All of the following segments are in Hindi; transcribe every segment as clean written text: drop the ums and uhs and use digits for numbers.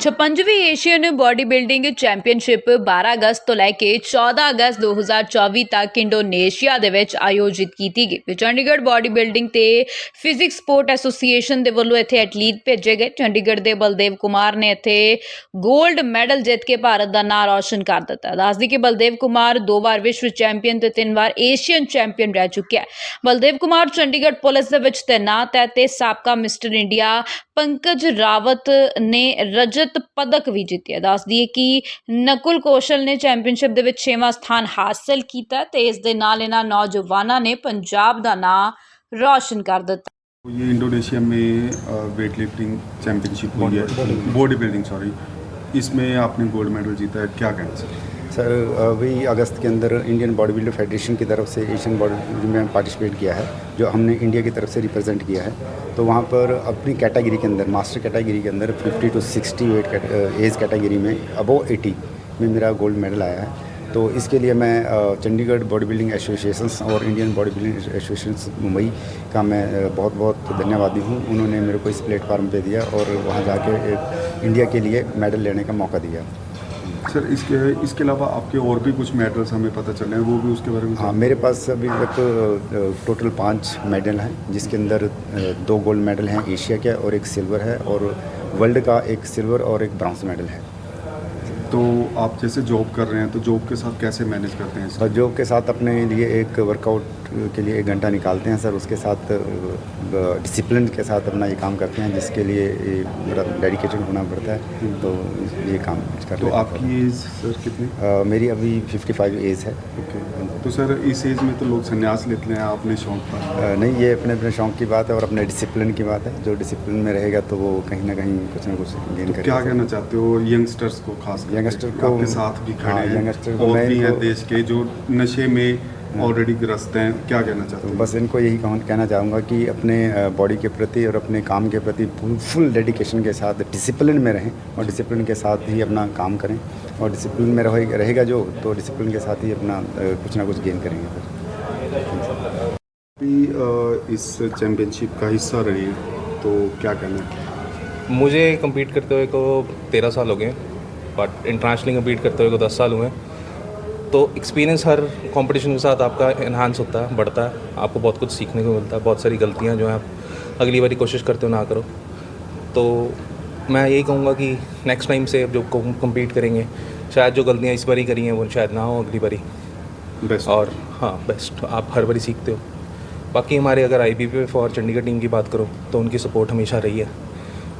56ਵੀਂ ਏਸ਼ੀਅਨ ਬਾਡੀ ਬਿਲਡਿੰਗ ਚੈਂਪੀਅਨਸ਼ਿਪ 12 ਅਗਸਤ ਤੋਂ ਲੈ ਕੇ 14 ਅਗਸਤ 2024 ਤੱਕ ਇੰਡੋਨੇਸ਼ੀਆ ਦੇ ਵਿੱਚ ਆਯੋਜਿਤ ਕੀਤੀ ਗਈ। ਚੰਡੀਗੜ੍ਹ ਬਾਡੀ ਬਿਲਡਿੰਗ ਤੇ ਫਿਜ਼ਿਕਸ ਸਪੋਰਟ ਐਸੋਸੀਏਸ਼ਨ ਦੇ ਵੱਲੋਂ ਇੱਥੇ ਐਥਲੀਟ ਭੇਜੇ ਗਏ। ਚੰਡੀਗੜ੍ਹ ਦੇ ਬਲਦੇਵ ਕੁਮਾਰ ਨੇ ਇੱਥੇ ਗੋਲਡ ਮੈਡਲ ਜਿੱਤ ਕੇ ਭਾਰਤ ਦਾ ਨਾਂ ਰੌਸ਼ਨ ਕਰ ਦਿੱਤਾ। ਦੱਸਦੀ ਕਿ ਬਲਦੇਵ ਕੁਮਾਰ 2 ਵਾਰ ਵਿਸ਼ਵ ਚੈਂਪੀਅਨ ਤੇ 3 ਵਾਰ ਏਸ਼ੀਅਨ ਚੈਂਪੀਅਨ ਰਹਿ ਚੁੱਕਿਆ ਹੈ। ਬਲਦੇਵ ਕੁਮਾਰ ਚੰਡੀਗੜ੍ਹ ਪੁਲਿਸ ਦੇ ਵਿੱਚ ਤੈਨਾਤ ਹੈ ਤੇ ਸਾਬਕਾ ਮਿਸਟਰ ਇੰਡੀਆ ਪੰਕਜ ਰਾਵਤ ਨੇ रजत पदक भी जीतिया। दस दिए कि नकुल कौशल ने चैंपीयनशिप दे विच 6वां स्थान हासिल किया ते इस दे नाल इन्हां नौजवानां ने पंजाब दा नाम रोशन कर दिता। ये इंडोनेशिया में वेट लिफ्टिंग चैंपियनशिप हुई है, बॉडी बिल्डिंग सॉरी, इसमें आपने गोल्ड मेडल जीता है, क्या कहना सर? सर वही अगस्त के अंदर इंडियन बॉडी बिल्डर फेडरेशन की तरफ से एशियन बॉडी में पार्टिसिपेट किया है, जो हमने इंडिया की तरफ से रिप्रेजेंट किया है। तो वहाँ पर अपनी कैटेगरी के अंदर, मास्टर कैटेगरी के अंदर 50 to 60 वेट एज कैटेगरी में अबव 80 में मेरा गोल्ड मेडल आया है। तो इसके लिए मैं चंडीगढ़ बॉडी बिल्डिंग एसोसिएशंस और Indian body building associations Mumbai का मैं बहुत बहुत धन्यवादी हूँ। उन्होंने मेरे को इस प्लेटफार्म पे दिया और वहाँ जाके इंडिया के लिए मेडल लेने का मौका दिया। सर इसके अलावा आपके और भी कुछ मेडल्स हमें पता चले हैं, वो भी उसके बारे में? हाँ, मेरे पास अभी तक टोटल 5 मेडल हैं, जिसके अंदर 2 गोल्ड मेडल हैं एशिया के और 1 सिल्वर है, और वर्ल्ड का 1 सिल्वर और 1 ब्रॉन्ज मेडल है। तो आप जैसे जॉब कर रहे हैं तो जॉब के साथ कैसे मैनेज करते हैं? और जॉब के साथ अपने लिए एक वर्कआउट के लिए 1 घंटा निकालते हैं सर। उसके साथ डिसिप्लिन के साथ अपना ये काम करते हैं, जिसके लिए बड़ा डेडिकेटेड होना पड़ता है। तो ये काम कर। तो आपकी एज सर कितनी? मेरी अभी 55 एज है। ओके, तो सर इस एज में तो लोग संन्यास लेते हैं अपने शौक पर? नहीं, ये अपने अपने शौक की बात है और अपने डिसिप्लिन की बात है। जो डिसिप्लिन में रहेगा तो वो कहीं ना कहीं कुछ ना कुछ गेन तो करेगा। क्या कहना चाहते हो यंगस्टर्स को, खास यंगस्टर को आपके साथ भी खड़े हैं, यंगस्टर को और मैं भी हैं इनको देश के जो नशे में ऑलरेडी ग्रस्त हैं, क्या कहना चाहते तो हो? बस इनको यही कहना चाहूँगा कि अपने बॉडी के प्रति और अपने काम के प्रति फुल डेडिकेशन के साथ डिसिप्लिन में रहें, और डिसिप्लिन के साथ ही अपना काम करें। और डिसिप्लिन में रहेगा जो, तो डिसिप्लिन के साथ ही अपना कुछ ना कुछ गेन करेंगे। इस चैम्पियनशिप का हिस्सा रही तो क्या कहना है? मुझे compete करते हुए को 13 साल हो गए, बट इंटरनेशनली compete करते हुए को 10 साल हुए। तो एक्सपीरियंस हर कंपटीशन के साथ आपका इन्हांस होता है, बढ़ता है, आपको बहुत कुछ सीखने को मिलता है। बहुत सारी गलतियां जो हैं आप अगली बारी कोशिश करते हो ना करो। तो मैं यही कहूँगा कि नेक्स्ट टाइम से जो compete करेंगे, शायद जो गलतियाँ इस बारी करी हैं वो शायद ना हो अगली बारी। बेस्ट। और हाँ, बेस्ट आप हर बारी सीखते हो। बाकी हमारे अगर IBPF और चंडीगढ़ टीम की बात करो तो उनकी सपोर्ट हमेशा रही है।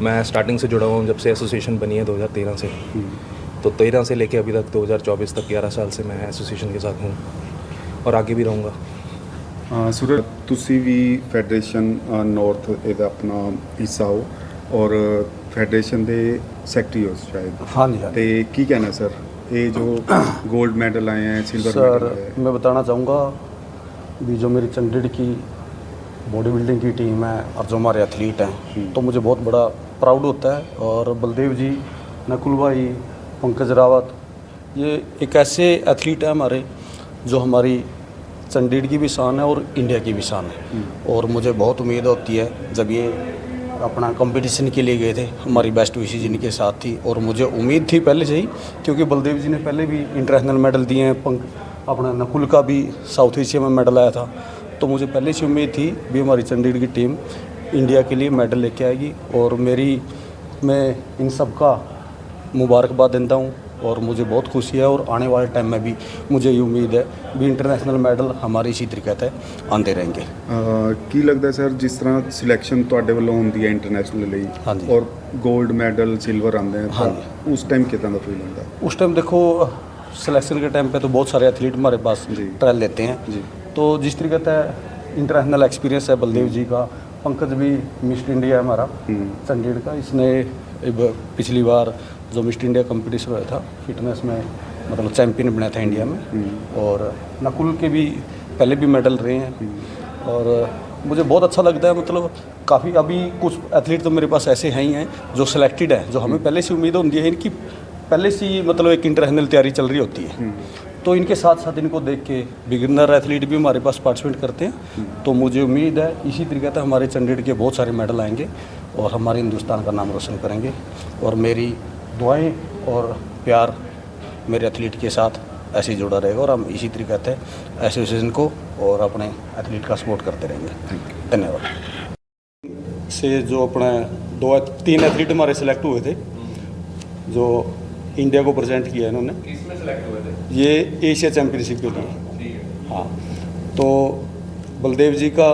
मैं स्टार्टिंग से जुड़ा हुआ हूँ, जब से एसोसिएशन बनी है 2013 से। तो 13 से लेके अभी तक 2024 तक 11 साल से मैं एसोसिएशन के साथ हूँ और आगे भी रहूँगा। सूरज, तुसी भी फैडरेशन नॉर्थ ਇਹਦਾ ਆਪਣਾ ਹਿੱਸਾ ਹੋ और फैडरेशन ਦੇ ਸੈਕਟਰੀ ਹੋ शायद? हाँ जी, हाँ। ਤੇ ਕੀ ਕਹਿਣਾ ਸਰ, ये जो गोल्ड मेडल आए हैं, सिल्वर सर मेडल है? मैं बताना चाहूँगा भी जो मेरी चंडीगढ़ की बॉडी बिल्डिंग की टीम है और जो हमारे एथलीट हैं, तो मुझे बहुत बड़ा प्राउड होता है। और बलदेव जी, नकुल भाई, पंकज रावत, ये एक ऐसे एथलीट है हमारे जो हमारी चंडीगढ़ की भी शान है और इंडिया की भी शान है। और मुझे बहुत उम्मीद होती है, जब ये अपना कंपटीशन के लिए गए थे, हमारी बेस्ट विशेज इनके साथ थी। और मुझे उम्मीद थी पहले से ही, क्योंकि बलदेव जी ने पहले भी इंटरनेशनल मेडल दिए हैं। अपना नकुल का भी साउथ एशिया में मेडल आया था। तो मुझे पहले से उम्मीद थी भी हमारी चंडीगढ़ की टीम इंडिया के लिए मेडल लेके आएगी। और मैं इन सब का मुबारकबाद देता हूँ और मुझे बहुत खुशी है। और आने वाले टाइम में भी मुझे ये उम्मीद है भी इंटरनेशनल मेडल हमारे इसी तरीके से आते रहेंगे। ਕੀ ਲੱਗਦਾ ਸਰ, ਜਿਸ ਤਰ੍ਹਾਂ ਸਿਲੈਕਸ਼ਨ ਤੁਹਾਡੇ ਵੱਲੋਂ ਹੁੰਦੀ ਹੈ ਇੰਟਰਨੈਸ਼ਨਲ ਲਈ, ਹਾਂਜੀ, ਔਰ 골ਡ ਮੈਡਲ ਸਿਲਵਰ ਆਉਂਦੇ हैं, ਹਾਂਜੀ, तो उस टाइम कितना फील होता है? उस टाइम देखो, सिलेक्शन के टाइम पे तो बहुत सारे एथलीट हमारे पास जी, ट्रायल लेते हैं जी। तो जिस तरीके से इंटरनेशनल एक्सपीरियंस है बलदेव जी का, पंकज भी मिस्टर इंडिया है हमारा चंडीगढ़ का। इसने पिछली बार जो मिस्टर इंडिया कंपटीशन हुआ था फिटनेस में, मतलब चैम्पियन बना था इंडिया में। और नकुल के भी पहले भी मेडल रहे हैं। और मुझे बहुत अच्छा लगता है, मतलब काफ़ी अभी कुछ एथलीट तो मेरे पास ऐसे हैं ही हैं जो सिलेक्टेड हैं, जो हमें पहले से उम्मीद होती है इनकी, पहले से ही मतलब एक इंटरनेशनल तैयारी चल रही होती है। तो इनके साथ साथ इनको देख के बिगिनर एथलीट भी हमारे पास पार्टिसिपेट करते हैं। तो मुझे उम्मीद है इसी तरीके से हमारे चंडीगढ़ के बहुत सारे मेडल आएंगे और हमारे हिंदुस्तान का नाम रोशन करेंगे। और मेरी दुआएं और प्यार मेरे एथलीट के साथ ऐसे ही जुड़ा रहेगा और हम इसी तरीके से एसोसिएशन को और अपने एथलीट का सपोर्ट करते रहेंगे। धन्यवाद। से जो अपने 3 एथलीट हमारे सेलेक्ट हुए थे जो इंडिया को प्रेजेंट किया इन्होंने। किसमें सेलेक्ट हुए थे? ये एशिया चैम्पियनशिप के लिए। हाँ, तो बलदेव जी का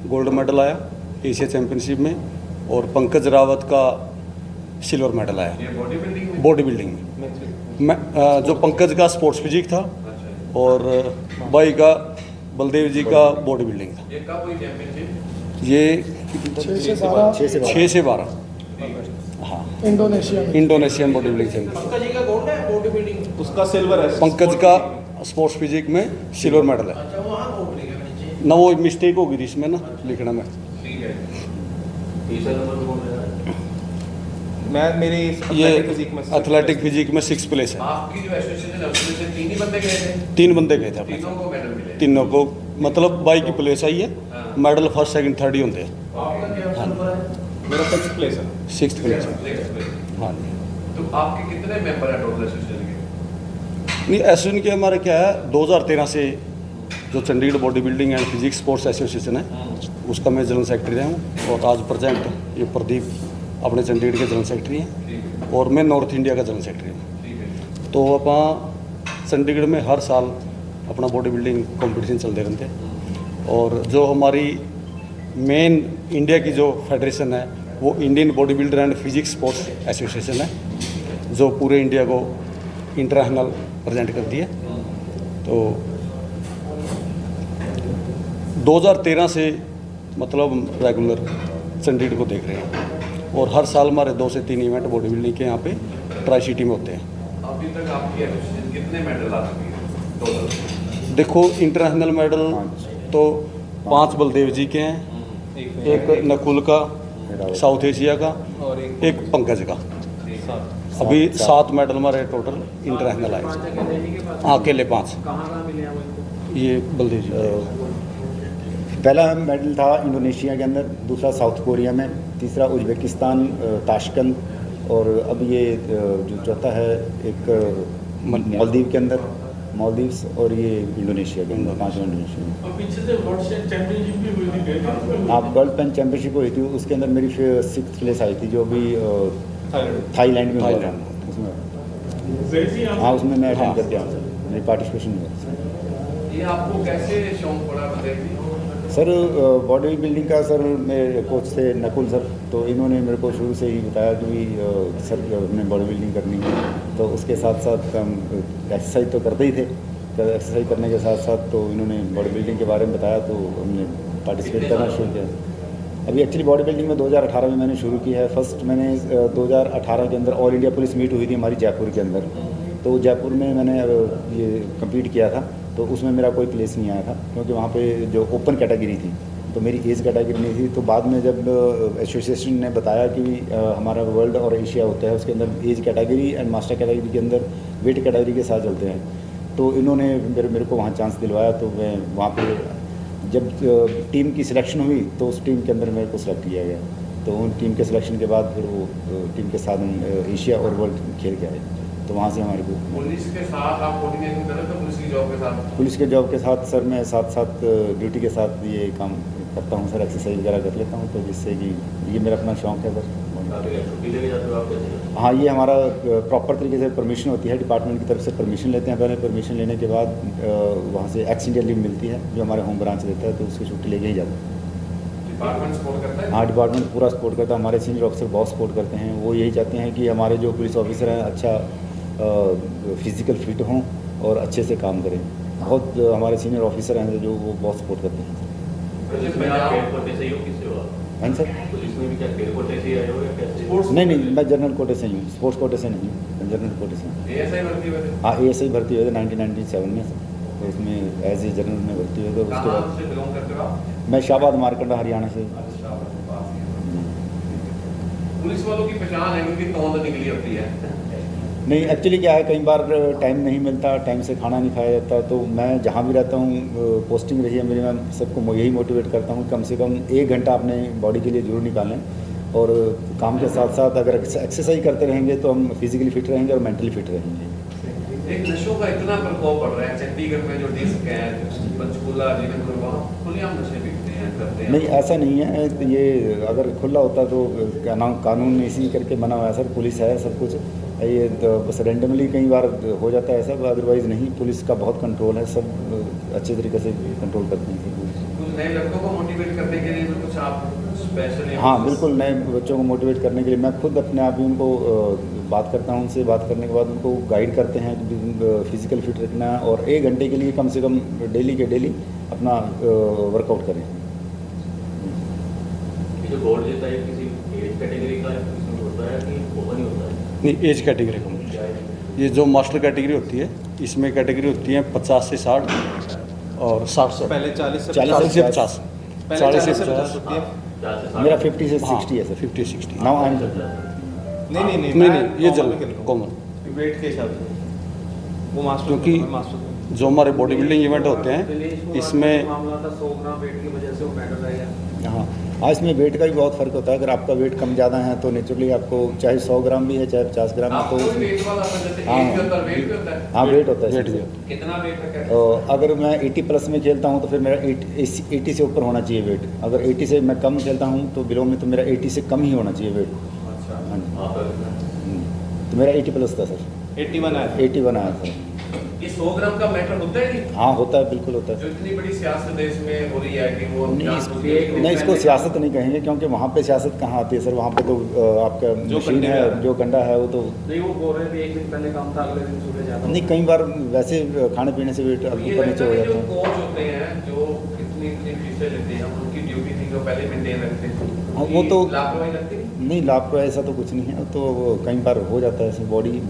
गोल्ड मेडल आया एशिया चैम्पियनशिप में और पंकज रावत का सिल्वर मेडल आया बॉडी बिल्डिंग में। जो पंकज का स्पोर्ट्स फिजिक था और भाई का बलदेव जी का बॉडी बिल्डिंग था। ये कब हुई चैंपियनशिप? ये 6 से 12। हाँ, Indonesian body building champion. Pankaj ji का गोल्ड है बॉडी बिल्डिंग, उसका सिल्वर है। पंकज का स्पोर्ट्स फिजिक में सिल्वर मेडल है। अच्छा, वहाँ गोल्ड लिखा है नीचे। ना वो मिस्टेक हो गई थी इसमें ना लिखना में। ठीक है। तीसरा नंबर कौन है? मैं मेरी ये फिजिक में एथलेटिक फिजिक में 6 प्लेस है। आपकी जो एसोसिएशन है उसमें से 3 ही बंदे गए थे? 3 बंदे गए थे अपने। तीनों को मेडल मिले? तीनों को मतलब बाई की प्लेस आई है। मेडल फर्स्ट सेकंड थर्ड ही होते हैं। आपका क्या नंबर है? मेरा 6th प्लेस है। 6th प्लेस है। 6th place. हाँ, तो आपके कितने मेंबर हैं टोटल एसोसिएशन के? नहीं एसोसिएशन के हमारे क्या है 2013 से जो Chandigarh body building and physics sports association है उसका मैं जनरल सेक्रेटरी रहा हूँ और आज प्रेजेंट ये प्रदीप अपने चंडीगढ़ के जनरल सेक्रेटरी हैं और मैं नॉर्थ इंडिया का जनरल सेक्रेटरी हूँ। तो आप चंडीगढ़ में हर साल अपना बॉडी बिल्डिंग कॉम्पिटिशन चलते रहते हैं और जो हमारी मेन इंडिया की जो फेडरेशन है वो Indian body builder and physics sports association है जो पूरे इंडिया को इंटरनेशनल प्रेजेंट करती है। तो 2013 से मतलब रेगुलर चंडीगढ़ को देख रहे हैं और हर साल हमारे 2 से 3 इवेंट बॉडी बिल्डिंग के यहाँ पे ट्राई सिटी में होते हैं। अभी तक आपकी एसोसिएशन कितने मेडल ला चुकी है टोटल? देखो इंटरनेशनल मेडल तो 5 बलदेव जी के हैं, एक नकुल का साउथ एशिया का और एक पंकज का। अभी 7 मेडल हमारे टोटल इंटरनेशनल आए। हाँ, अकेले 5। ये बलदेव जी पहला मेडल था इंडोनेशिया के अंदर, दूसरा साउथ कोरिया में, तीसरा उज्बेकिस्तान ताशकंद और अब ये जो चौथा है एक मालदीव के अंदर, मालदीव्स और ये इंडोनेशिया के अंदर 5 इंडोनेशिया में। और पीछे से वर्ल्ड चैंपियनशिप भी हुई थी। आप वर्ल्ड पेन चैंपियनशिप हुई थी उसके अंदर मेरी 6th प्लेस आई थी जो अभी थाईलैंड में हुआ था उसमें। हाँ, उसमें मैं अटेंड करके आया हूँ, मेरी पार्टिसिपेशन हुआ। ये आपको कैसे शौक पड़ा बताइए? सर बॉडी बिल्डिंग का सर मेरे कोच थे नकुल सर, तो इन्होंने मेरे को शुरू से ही बताया कि सर हमने बॉडी बिल्डिंग करनी है। तो उसके साथ साथ हम एक्सरसाइज तो करते ही थे, तो एक्सरसाइज करने के साथ साथ तो इन्होंने बॉडी बिल्डिंग के बारे में बताया तो हमने पार्टिसिपेट करना शुरू किया। अभी एक्चुअली बॉडी बिल्डिंग में 2018 में मैंने शुरू की है। फर्स्ट मैंने 2018 के अंदर ऑल इंडिया पुलिस मीट हुई थी हमारी जयपुर के अंदर, तो जयपुर में मैंने ये कम्पीट किया था। तो उसमें मेरा कोई प्लेस नहीं आया था क्योंकि वहाँ पे जो ओपन कैटेगरी थी तो मेरी एज कैटेगरी नहीं थी। तो बाद में जब एसोसिएशन ने बताया कि हमारा वर्ल्ड और एशिया होता है उसके अंदर age category and master category के अंदर वेट कैटेगरी के साथ चलते हैं, तो इन्होंने मेरे को वहाँ चांस दिलवाया। तो मैं वहाँ पे जब टीम की सिलेक्शन हुई तो उस टीम के अंदर मेरे को सिलेक्ट किया गया। तो उन टीम के सिलेक्शन के बाद फिर वो टीम के साथ एशिया और वर्ल्ड खेल के आए। तो वहाँ से हमारे को पुलिस के साथ आप कोऑर्डिनेशन कर रहे थे? पुलिस की जॉब के साथ? पुलिस के जॉब के साथ सर मैं साथ ड्यूटी के साथ ये काम करता हूँ सर, एक्सरसाइज वगैरह कर लेता हूँ, तो जिससे कि ये मेरा अपना शौक़ है सर। हाँ, ये हमारा प्रॉपर तरीके से परमिशन होती है, डिपार्टमेंट की तरफ से परमिशन लेते हैं। पहले परमिशन लेने के बाद वहाँ से एक्स इंडिया लीव मिलती है जो हमारे होम ब्रांच देता है, तो उसकी छुट्टी लेके ही जाते हैं। डिपार्टमेंट सपोर्ट करता है? हाँ, डिपार्टमेंट पूरा सपोर्ट करता है। हमारे सीनियर ऑफिसर बहुत सपोर्ट करते हैं। वो यही चाहते हैं कि हमारे जो पुलिस ऑफिसर हैं अच्छा फिज़िकल फिट हों और अच्छे से काम करें। बहुत हमारे सीनियर ऑफिसर हैं जो वो बहुत सपोर्ट करते हैं। हाँ सर, नहीं, मैं जनरल कोटे से ही हूँ, स्पोर्ट्स कोटे से नहीं हूँ, जनरल कोटे से हूँ। एएसआई भर्ती हुए थे? हाँ, एएसआई भर्ती हुए थे 1997 में सर, तो उसमें एज ए जनरल में भर्ती हुए थे। उसके कहाँ बाद से बिलोंग करते हो आप? मैं शाहबाद मारकंडा हरियाणा से। पुलिस वालों की पहचान है क्योंकि तौंद निकली होती है। नहीं, एक्चुअली क्या है कई बार टाइम नहीं मिलता, टाइम से खाना नहीं खाया जाता, तो मैं जहाँ भी रहता हूँ पोस्टिंग रही है मेरी, मैं सबको यही मोटिवेट करता हूँ कम से कम 1 घंटा अपने बॉडी के लिए ज़रूर निकालें। और काम के साथ साथ अगर एक्सरसाइज करते रहेंगे तो हम फिजिकली फिट रहेंगे और मेंटली फिट रहेंगे। एक नशों का इतना प्रकोप बढ़ रहा है चंडीगढ़ में, जो डिस्क है, पंचकूला, जीवनपुर, वहाँ खुलेआम नशे बिकते हैं, करते हैं। नहीं, ऐसा नहीं है। ये अगर खुला होता तो क्या नाम, कानून इसी करके बना हुआ है सर, पुलिस है, सब कुछ ये तो बस रेंडमली कई बार हो जाता है सब, अदरवाइज़ नहीं। पुलिस का बहुत कंट्रोल है, सब अच्छे तरीके से कंट्रोल करते हैं पुलिस। कुछ नए लड़कों को मोटिवेट करने के लिए भी कुछ आप स्पेशल? हाँ बिल्कुल, नए बच्चों को मोटिवेट करने के लिए मैं खुद अपने आप ही उनको बात करता हूँ। उनसे बात करने के बाद उनको गाइड करते हैं कि फिजिकल फिट रखना है और 1 घंटे के लिए कम से कम डेली के डेली अपना वर्कआउट करें। जो बोर्ड देता है किसी एज कैटेगरी का होता है कि ओपन ही होता है? नहीं, एज कैटेगरी का। ये जो मास्टर कैटेगरी होती है, इसमें कैटेगरी होती है 50 से 60 और 60 से पहले 40 से 40 से 50, 40 से 50। मेरा 50 से 60 है सर। 50-60 नाउ आई एम नहीं, ये जनरल कॉमन। वेट के हिसाब से वो मास्टर, क्योंकि मास्टर जो हमारे बॉडी बिल्डिंग इवेंट होते हैं इसमें मामला था 100 ग्राम वेट की वजह से वो मेडल आया। हाँ हाँ, इसमें वेट का भी बहुत फ़र्क होता है। अगर आपका वेट कम ज़्यादा है तो नेचुरली आपको चाहे 100 ग्राम भी है चाहे 50 ग्राम है तो वेट वाला जैसे हाँ। एज के अंदर वेट भी होता है? हाँ वेट होता है वेट इसमें। भी। कितना वेट है? अगर मैं 80 प्लस में खेलता हूँ तो फिर मेरा 80 से ऊपर होना चाहिए वेट। अगर 80 से मैं कम खेलता हूँ तो बिलो में तो मेरा 80 से कम ही होना चाहिए वेट। अच्छा, हाँ जी। तो मेरा 80 प्लस था सर। 81 आया। 81 आया था। ये 100 ग्राम का मैटर होता है नहीं? हाँ होता है, बिल्कुल होता है। जो इतनी बड़ी सियासत देश में हो रही है कि वो नहीं, इसको सियासत नहीं कहेंगे क्योंकि वहाँ पे सियासत कहाँ आती है सर। वहाँ पे तो आपका मशीन है, जो कंडा है वो तो नहीं, वो बोल रहे हैं कि एक दिन पहले कम था, अगले दिन सुबह ज़्यादा। नहीं, कई बार वैसे खाने पीने से वेट ये ऊपर नीचे हो जो जाता है। कोच होते हैं जो इतनी फीसें लेते हैं, उनकी ड्यूटी थी जो पहले मेंटेन रखते हैं, हाँ, वो तो लापरवाही लगती है? नहीं, लाभ ऐसा तो कुछ नहीं है। तो कई बार हो जाता है ऐसे बॉडी